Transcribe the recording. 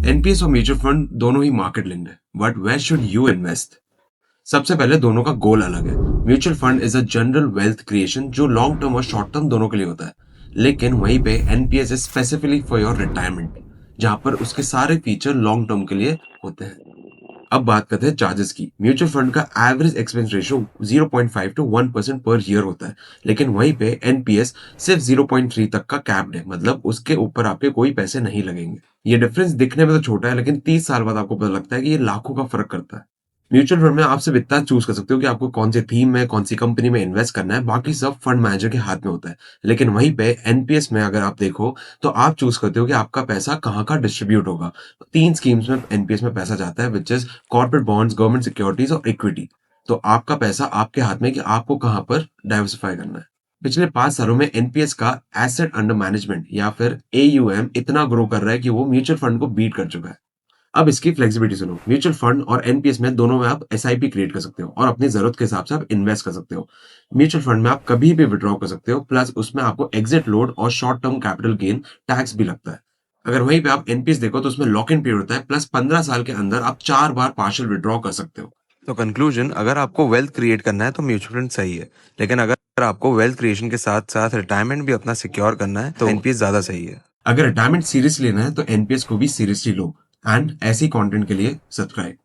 NPS और mutual fund दोनों ही मार्केट लिंक्ड है, but where should you invest? सबसे पहले दोनों का गोल अलग है। Mutual fund is a general wealth creation जो लॉन्ग टर्म और शॉर्ट टर्म दोनों के लिए होता है, लेकिन वहीं पे NPS is specifically for your retirement, जहां पर उसके सारे फीचर लॉन्ग टर्म के लिए होते हैं। अब बात करते हैं चार्जेस की। म्यूचुअल फंड का average expense ratio 0.5 to 1% per year होता है, लेकिन वहीं पे एनपीएस सिर्फ 0.3 तक का कैप्ड है, मतलब उसके ऊपर आपके कोई पैसे नहीं लगेंगे। ये डिफरेंस दिखने में तो छोटा है, लेकिन 30 साल बाद आपको पता लगता है कि ये लाखों का फर्क करता है। म्यूचुअल फंड में आप सिर्फ इतना चूज कर सकते हो कि आपको कौन सी थीम में, कौन सी कंपनी में इन्वेस्ट करना है, बाकी सब फंड मैनेजर के हाथ में होता है। लेकिन वहीं पे एनपीएस में अगर आप देखो, तो आप चूज करते हो कि आपका पैसा कहाँ का डिस्ट्रीब्यूट होगा। 3 स्कीम्स में एनपीएस में पैसा जाता है, which is corporate bonds, government securities और इक्विटी। तो आपका पैसा आपके हाथ में है कि आपको कहाँ पर डाइवर्सिफाई करना है। पिछले 5 सालों में एनपीएस का एसेट अंडर मैनेजमेंट या फिर एयूएम इतना ग्रो कर रहा है कि वो म्यूचुअल फंड को बीट कर चुका है। अब इसकी फ्लेक्सिबिलिटी सुनो। म्यूचुअल फंड और एनपीएस में दोनों में आप एसआईपी क्रिएट कर सकते हो और अपनी जरूरत के हिसाब से आप इन्वेस्ट कर सकते हो। म्यूचुअल फंड में आप कभी भी विड्रॉ कर सकते हो, प्लस उसमें आपको एग्जिट लोड और short term capital gain tax भी लगता है। अगर वहीं पे आप एनपीएस देखो तो उसमें लॉक इन पीरियड होता है, प्लस 15 साल के अंदर आप 4 बार पार्शियल विड्रॉ कर सकते हो। तो कंक्लूजन, अगर आपको वेल्थ क्रिएट करना है तो म्यूचुअल फंड सही है, लेकिन अगर आपको वेल्थ क्रिएशन के साथ साथ रिटायरमेंट भी अपना सिक्योर करना है तो एनपीएस ज्यादा सही है। अगर रिटायरमेंट सीरियसली लेना है तो एनपीएस को भी सीरियसली लो। एंड ऐसी कंटेंट के लिए सब्सक्राइब।